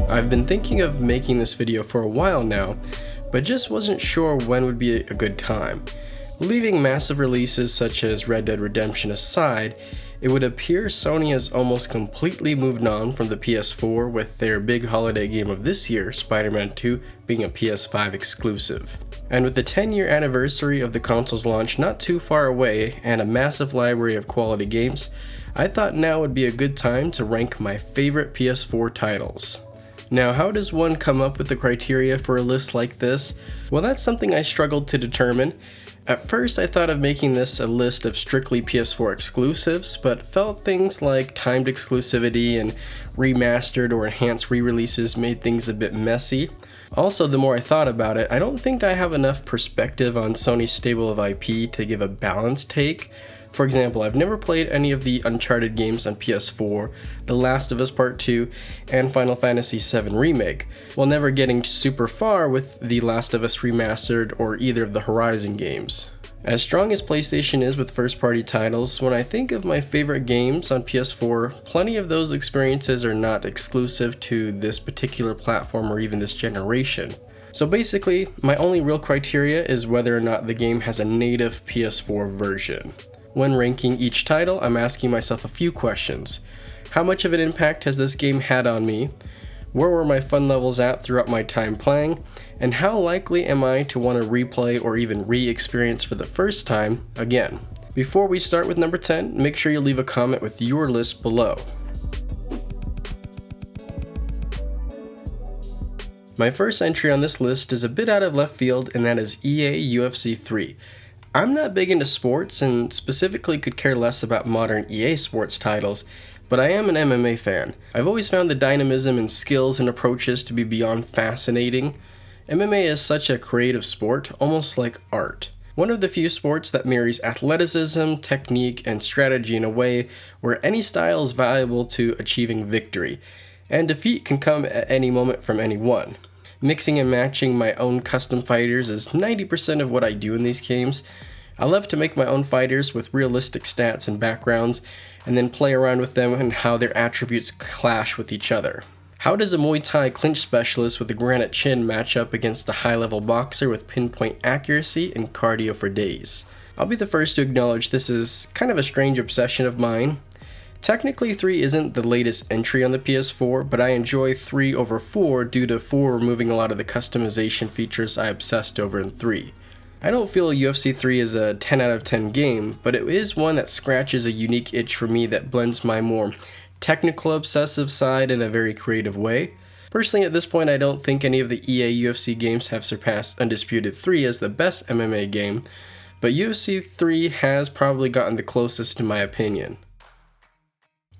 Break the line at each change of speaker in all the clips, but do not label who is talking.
I've been thinking of making this video for a while now, but just wasn't sure when would be a good time. Leaving massive releases such as Red Dead Redemption aside, it would appear Sony has almost completely moved on from the PS4 with their big holiday game of this year, Spider-Man 2, being a PS5 exclusive. And with the 10-year anniversary of the console's launch not too far away and a massive library of quality games, I thought now would be a good time to rank my favorite PS4 titles. Now, how does one come up with the criteria for a list like this? Well, that's something I struggled to determine. At first, I thought of making this a list of strictly PS4 exclusives, but felt things like timed exclusivity and remastered or enhanced re-releases made things a bit messy. Also, the more I thought about it, I don't think I have enough perspective on Sony's stable of IP to give a balanced take. For example, I've never played any of the Uncharted games on PS4, The Last of Us Part 2, and Final Fantasy VII Remake, while never getting super far with The Last of Us Remastered or either of the Horizon games. As strong as PlayStation is with first-party titles, when I think of my favorite games on PS4, plenty of those experiences are not exclusive to this particular platform or even this generation. So basically, my only real criteria is whether or not the game has a native PS4 version. When ranking each title, I'm asking myself a few questions. How much of an impact has this game had on me? Where were my fun levels at throughout my time playing? And how likely am I to want to replay or even re-experience for the first time again? Before we start with number 10, make sure you leave a comment with your list below. My first entry on this list is a bit out of left field, and that is EA UFC 3. I'm not big into sports and specifically could care less about modern EA sports titles, but I am an MMA fan. I've always found the dynamism and skills and approaches to be beyond fascinating. MMA is such a creative sport, almost like art. One of the few sports that marries athleticism, technique, and strategy in a way where any style is valuable to achieving victory, and defeat can come at any moment from anyone. Mixing and matching my own custom fighters is 90% of what I do in these games. I love to make my own fighters with realistic stats and backgrounds, and then play around with them and how their attributes clash with each other. How does a Muay Thai clinch specialist with a granite chin match up against a high-level boxer with pinpoint accuracy and cardio for days? I'll be the first to acknowledge this is kind of a strange obsession of mine. Technically 3 isn't the latest entry on the PS4, but I enjoy 3 over 4 due to 4 removing a lot of the customization features I obsessed over in 3. I don't feel UFC 3 is a 10 out of 10 game, but it is one that scratches a unique itch for me that blends my more technical obsessive side in a very creative way. Personally, at this point, I don't think any of the EA UFC games have surpassed Undisputed 3 as the best MMA game, but UFC 3 has probably gotten the closest in my opinion.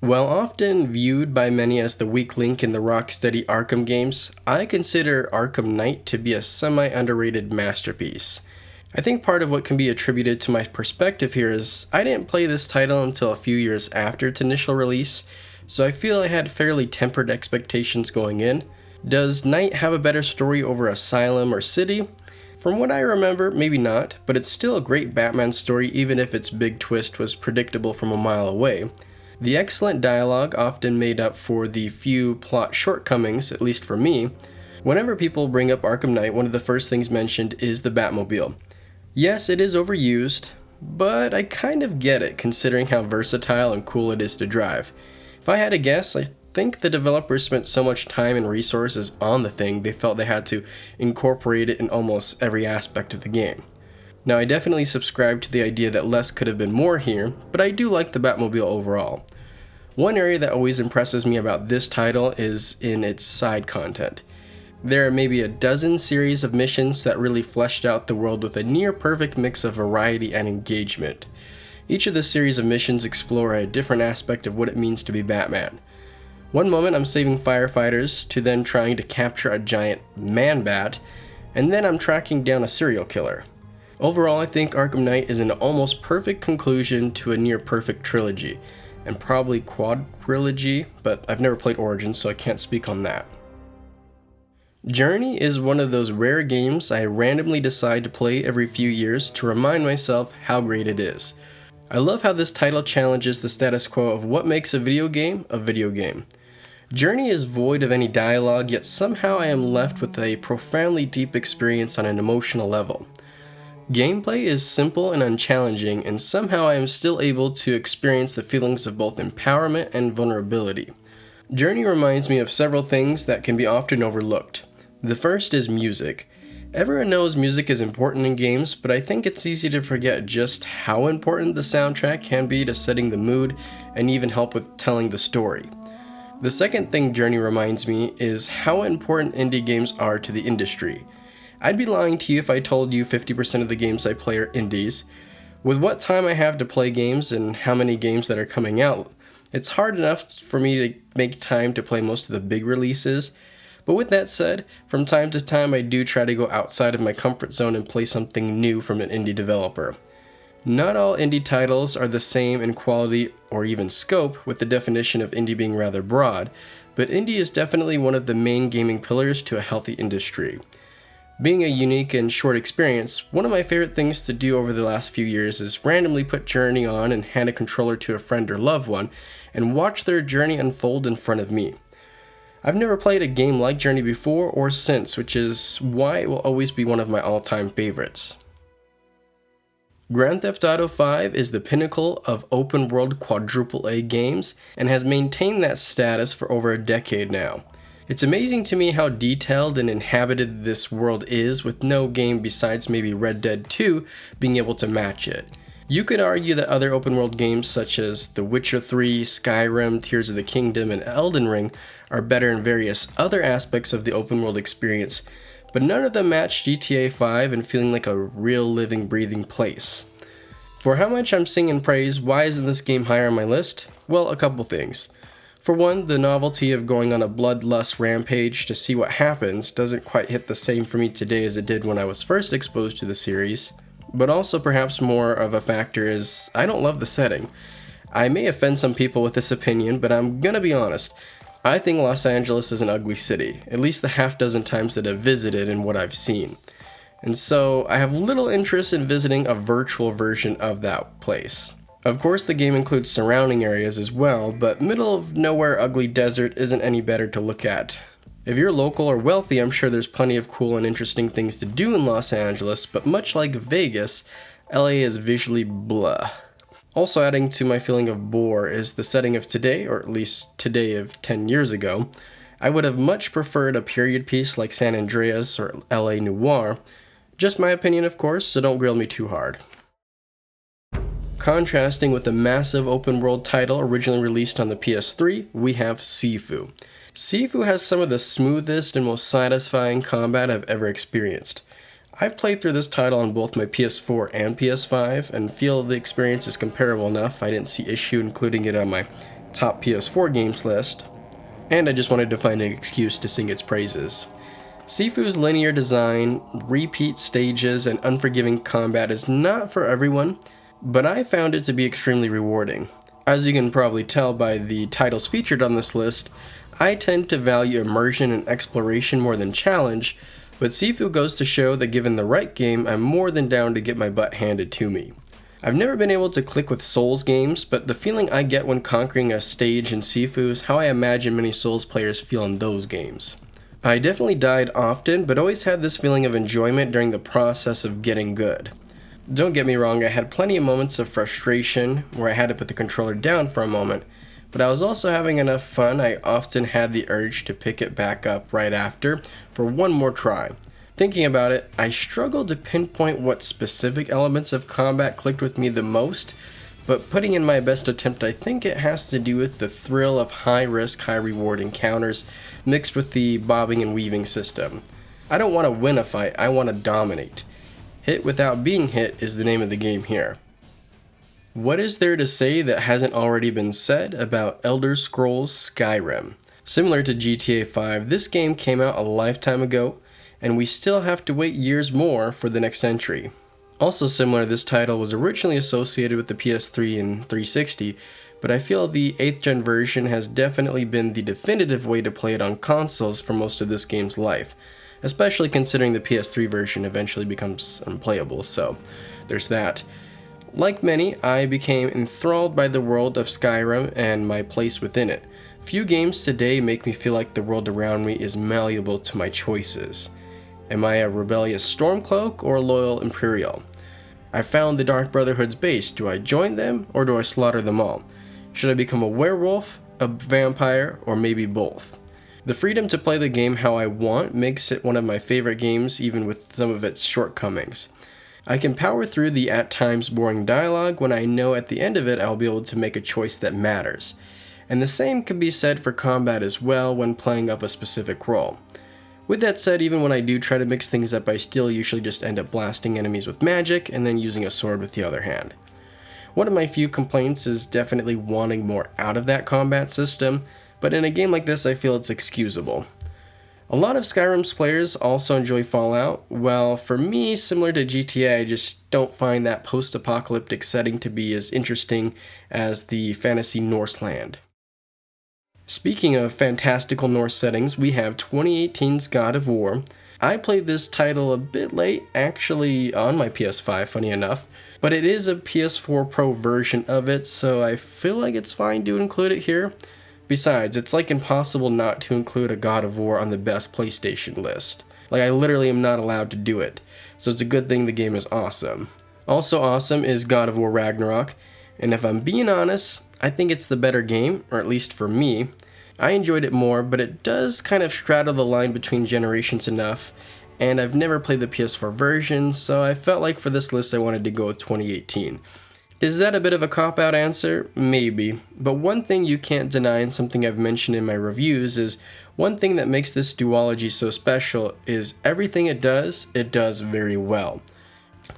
While often viewed by many as the weak link in the Rocksteady Arkham games, I consider Arkham Knight to be a semi-underrated masterpiece. I think part of what can be attributed to my perspective here is I didn't play this title until a few years after its initial release, so I feel I had fairly tempered expectations going in. Does Knight have a better story over Asylum or City? From what I remember, maybe not, but it's still a great Batman story even if its big twist was predictable from a mile away. The excellent dialogue often made up for the few plot shortcomings, at least for me. Whenever people bring up Arkham Knight, one of the first things mentioned is the Batmobile. Yes, it is overused, but I kind of get it considering how versatile and cool it is to drive. If I had to guess, I think the developers spent so much time and resources on the thing they felt they had to incorporate it in almost every aspect of the game. Now, I definitely subscribe to the idea that less could have been more here, but I do like the Batmobile overall. One area that always impresses me about this title is in its side content. There are maybe a dozen series of missions that really fleshed out the world with a near-perfect mix of variety and engagement. Each of the series of missions explore a different aspect of what it means to be Batman. One moment I'm saving firefighters, to then trying to capture a giant man-bat, and then I'm tracking down a serial killer. Overall, I think Arkham Knight is an almost perfect conclusion to a near-perfect trilogy, and probably quadrilogy, but I've never played Origins, so I can't speak on that. Journey is one of those rare games I randomly decide to play every few years to remind myself how great it is. I love how this title challenges the status quo of what makes a video game a video game. Journey is void of any dialogue, yet somehow I am left with a profoundly deep experience on an emotional level. Gameplay is simple and unchallenging, and somehow I am still able to experience the feelings of both empowerment and vulnerability. Journey reminds me of several things that can be often overlooked. The first is music. Everyone knows music is important in games, but I think it's easy to forget just how important the soundtrack can be to setting the mood and even help with telling the story. The second thing Journey reminds me is how important indie games are to the industry. I'd be lying to you if I told you 50% of the games I play are indies. With what time I have to play games and how many games that are coming out, it's hard enough for me to make time to play most of the big releases. But with that said, from time to time I do try to go outside of my comfort zone and play something new from an indie developer. Not all indie titles are the same in quality or even scope, with the definition of indie being rather broad, but indie is definitely one of the main gaming pillars to a healthy industry. Being a unique and short experience, one of my favorite things to do over the last few years is randomly put Journey on and hand a controller to a friend or loved one and watch their journey unfold in front of me. I've never played a game like Journey before or since, which is why it will always be one of my all-time favorites. Grand Theft Auto V is the pinnacle of open-world quadruple-A games and has maintained that status for over a decade now. It's amazing to me how detailed and inhabited this world is, with no game besides maybe Red Dead 2 being able to match it. You could argue that other open world games such as The Witcher 3, Skyrim, Tears of the Kingdom, and Elden Ring are better in various other aspects of the open world experience, but none of them match GTA 5 and feeling like a real living, breathing place. For how much I'm singing praise, why isn't this game higher on my list? Well, a couple things. For one, the novelty of going on a bloodlust rampage to see what happens doesn't quite hit the same for me today as it did when I was first exposed to the series. But also perhaps more of a factor is I don't love the setting. I may offend some people with this opinion, but I'm gonna be honest. I think Los Angeles is an ugly city, at least the half dozen times that I've visited and what I've seen. And so I have little interest in visiting a virtual version of that place. Of course, the game includes surrounding areas as well, but middle of nowhere ugly desert isn't any better to look at. If you're local or wealthy, I'm sure there's plenty of cool and interesting things to do in Los Angeles, but much like Vegas, LA is visually blah. Also adding to my feeling of bore is the setting of today, or at least today of 10 years ago. I would have much preferred a period piece like San Andreas or LA Noire. Just my opinion, of course, so don't grill me too hard. Contrasting with the massive open world title originally released on the PS3, we have SIFU. SIFU has some of the smoothest and most satisfying combat I've ever experienced. I've played through this title on both my PS4 and PS5 and feel the experience is comparable enough. I didn't see issue including it on my top PS4 games list, and I just wanted to find an excuse to sing its praises. SIFU's linear design, repeat stages, and unforgiving combat is not for everyone, but I found it to be extremely rewarding. As you can probably tell by the titles featured on this list, I tend to value immersion and exploration more than challenge, but SIFU goes to show that given the right game, I'm more than down to get my butt handed to me. I've never been able to click with Souls games, but the feeling I get when conquering a stage in SIFU is how I imagine many Souls players feel in those games. I definitely died often, but always had this feeling of enjoyment during the process of getting good. Don't get me wrong, I had plenty of moments of frustration where I had to put the controller down for a moment, but I was also having enough fun I often had the urge to pick it back up right after for one more try. Thinking about it, I struggled to pinpoint what specific elements of combat clicked with me the most, but putting in my best attempt, I think it has to do with the thrill of high-risk, high-reward encounters mixed with the bobbing and weaving system. I don't want to win a fight, I want to dominate. Hit without being hit is the name of the game here. What is there to say that hasn't already been said about Elder Scrolls Skyrim? Similar to GTA 5, this game came out a lifetime ago, and we still have to wait years more for the next entry. Also similar, this title was originally associated with the PS3 and 360, but I feel the 8th gen version has definitely been the definitive way to play it on consoles for most of this game's life, especially considering the PS3 version eventually becomes unplayable, so there's that. Like many, I became enthralled by the world of Skyrim and my place within it. Few games today make me feel like the world around me is malleable to my choices. Am I a rebellious Stormcloak or a loyal Imperial? I found the Dark Brotherhood's base. Do I join them or do I slaughter them all? Should I become a werewolf, a vampire, or maybe both? The freedom to play the game how I want makes it one of my favorite games, even with some of its shortcomings. I can power through the at times boring dialogue when I know at the end of it I'll be able to make a choice that matters. And the same can be said for combat as well when playing up a specific role. With that said, even when I do try to mix things up, I still usually just end up blasting enemies with magic and then using a sword with the other hand. One of my few complaints is definitely wanting more out of that combat system, but in a game like this I feel it's excusable. A lot of Skyrim's players also enjoy Fallout, while for me, similar to GTA, I just don't find that post-apocalyptic setting to be as interesting as the fantasy Norse land. Speaking of fantastical Norse settings, we have 2018's God of War. I played this title a bit late, actually on my PS5, funny enough, but it is a PS4 Pro version of it, so I feel like it's fine to include it here. Besides, it's like impossible not to include a God of War on the best PlayStation list. Like, I literally am not allowed to do it, so it's a good thing the game is awesome. Also awesome is God of War Ragnarok, and if I'm being honest, I think it's the better game, or at least for me. I enjoyed it more, but it does kind of straddle the line between generations enough, and I've never played the PS4 version, so I felt like for this list I wanted to go with 2018. Is that a bit of a cop-out answer? Maybe, but one thing you can't deny and something I've mentioned in my reviews is one thing that makes this duology so special is everything it does very well.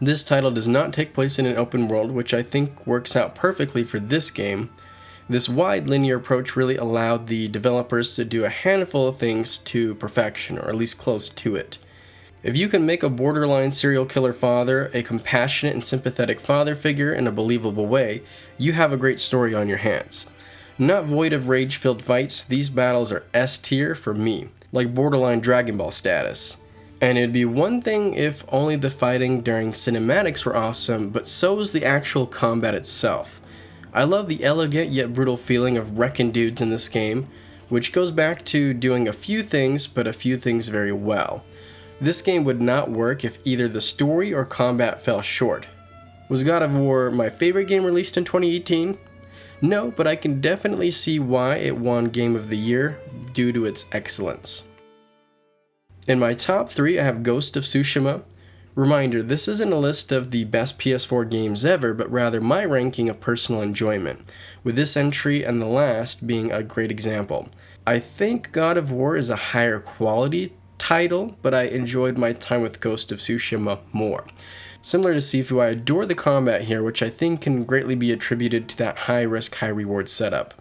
This title does not take place in an open world, which I think works out perfectly for this game. This wide linear approach really allowed the developers to do a handful of things to perfection, or at least close to it. If you can make a borderline serial killer father a compassionate and sympathetic father figure in a believable way, you have a great story on your hands. Not void of rage-filled fights, these battles are S tier for me, like borderline Dragon Ball status. And it'd be one thing if only the fighting during cinematics were awesome, but so is the actual combat itself. I love the elegant yet brutal feeling of wrecking dudes in this game, which goes back to doing a few things, but a few things very well. This game would not work if either the story or combat fell short. Was God of War my favorite game released in 2018? No, but I can definitely see why it won Game of the Year due to its excellence. In my top 3, I have Ghost of Tsushima. Reminder, this isn't a list of the best PS4 games ever, but rather my ranking of personal enjoyment, with this entry and the last being a great example. I think God of War is a higher quality title, but I enjoyed my time with Ghost of Tsushima more. Similar to SIFU, I adore the combat here, which I think can greatly be attributed to that high risk, high reward setup.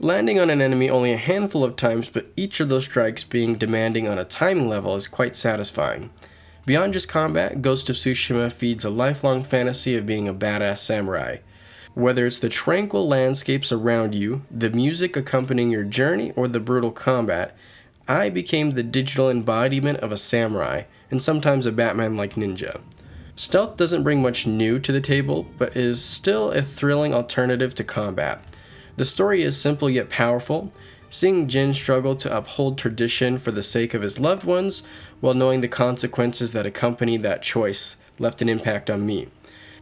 Landing on an enemy only a handful of times, but each of those strikes being demanding on a timing level is quite satisfying. Beyond just combat, Ghost of Tsushima feeds a lifelong fantasy of being a badass samurai. Whether it's the tranquil landscapes around you, the music accompanying your journey, or the brutal combat, I became the digital embodiment of a samurai, and sometimes a Batman-like ninja. Stealth doesn't bring much new to the table, but is still a thrilling alternative to combat. The story is simple yet powerful, seeing Jin struggle to uphold tradition for the sake of his loved ones, while knowing the consequences that accompany that choice left an impact on me.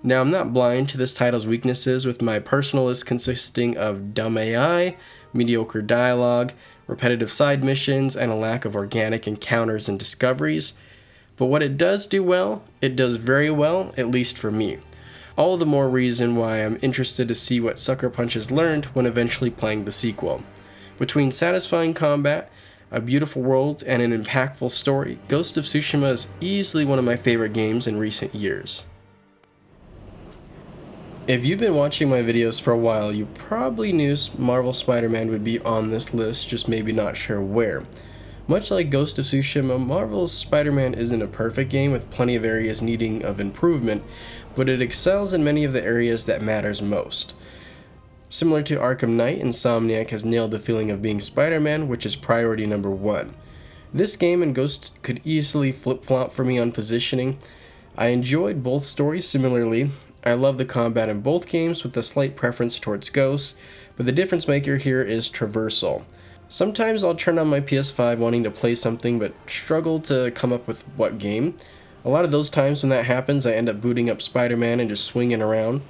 Now, I'm not blind to this title's weaknesses, with my personal list consisting of dumb AI, mediocre dialogue, repetitive side missions, and a lack of organic encounters and discoveries. But what it does do well, it does very well, at least for me. All the more reason why I'm interested to see what Sucker Punch has learned when eventually playing the sequel. Between satisfying combat, a beautiful world, and an impactful story, Ghost of Tsushima is easily one of my favorite games in recent years. If you've been watching my videos for a while, you probably knew Marvel Spider-Man would be on this list, just maybe not sure where. Much like Ghost of Tsushima, Marvel's Spider-Man isn't a perfect game with plenty of areas needing of improvement, but it excels in many of the areas that matters most. Similar to Arkham Knight, Insomniac has nailed the feeling of being Spider-Man, which is priority number 1. This game and Ghost could easily flip-flop for me on positioning. I enjoyed both stories similarly, I love the combat in both games with a slight preference towards Ghost, but the difference maker here is traversal. Sometimes I'll turn on my PS5 wanting to play something but struggle to come up with what game. A lot of those times when that happens, I end up booting up Spider-Man and just swinging around.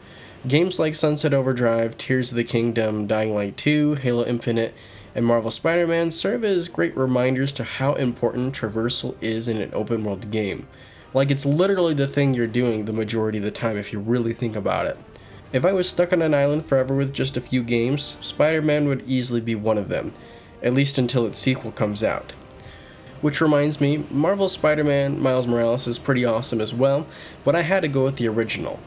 Games like Sunset Overdrive, Tears of the Kingdom, Dying Light 2, Halo Infinite, and Marvel Spider-Man serve as great reminders to how important traversal is in an open world game. Like, it's literally the thing you're doing the majority of the time if you really think about it. If I was stuck on an island forever with just a few games, Spider-Man would easily be one of them, at least until its sequel comes out. Which reminds me, Marvel Spider-Man Miles Morales is pretty awesome as well, but I had to go with the original.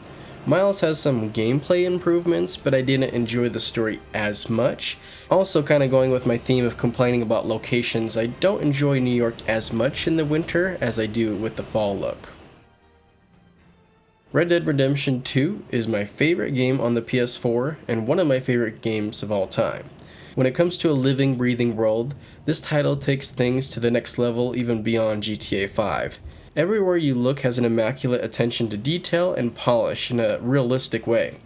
Miles has some gameplay improvements, but I didn't enjoy the story as much. Also, kind of going with my theme of complaining about locations, I don't enjoy New York as much in the winter as I do with the fall look. Red Dead Redemption 2 is my favorite game on the PS4 and one of my favorite games of all time. When it comes to a living, breathing world, this title takes things to the next level even beyond GTA 5. Everywhere you look has an immaculate attention to detail and polish in a realistic way.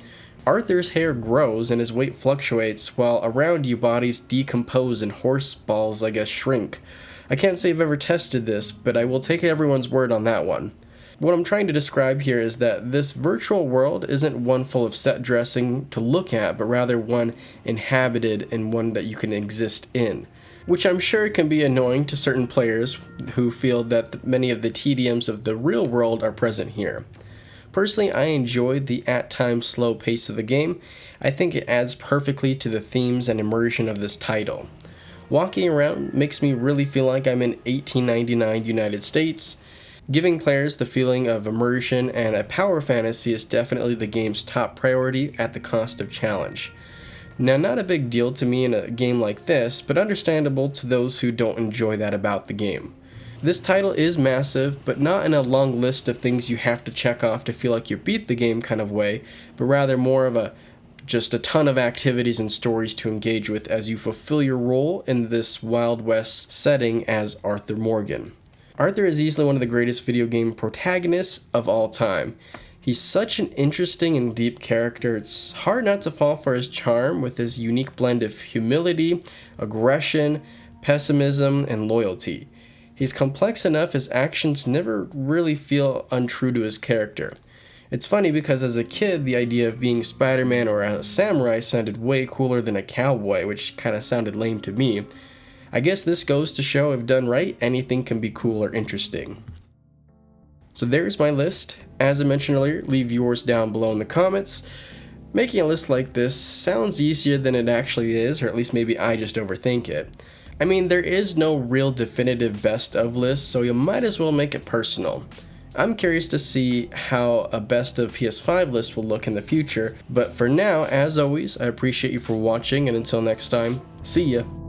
Arthur's hair grows and his weight fluctuates, while around you bodies decompose and horse balls, shrink. I can't say I've ever tested this, but I will take everyone's word on that one. What I'm trying to describe here is that this virtual world isn't one full of set dressing to look at, but rather one inhabited and one that you can exist in. Which I'm sure can be annoying to certain players who feel that many of the tediums of the real world are present here. Personally, I enjoyed the at times slow pace of the game. I think it adds perfectly to the themes and immersion of this title. Walking around makes me really feel like I'm in 1899 United States. Giving players the feeling of immersion and a power fantasy is definitely the game's top priority at the cost of challenge. Now, not a big deal to me in a game like this, but understandable to those who don't enjoy that about the game. This title is massive, but not in a long list of things you have to check off to feel like you beat the game kind of way, but rather more of just a ton of activities and stories to engage with as you fulfill your role in this Wild West setting as Arthur Morgan. Arthur is easily one of the greatest video game protagonists of all time. He's such an interesting and deep character, it's hard not to fall for his charm with his unique blend of humility, aggression, pessimism, and loyalty. He's complex enough his actions never really feel untrue to his character. It's funny because as a kid, the idea of being Spider-Man or a samurai sounded way cooler than a cowboy, which kind of sounded lame to me. I guess this goes to show if done right, anything can be cool or interesting. So there's my list. As I mentioned earlier, leave yours down below in the comments. Making a list like this sounds easier than it actually is, or at least maybe I just overthink it. I mean, there is no real definitive best of list, so you might as well make it personal. I'm curious to see how a best of PS5 list will look in the future, but for now, as always, I appreciate you for watching, and until next time, see ya!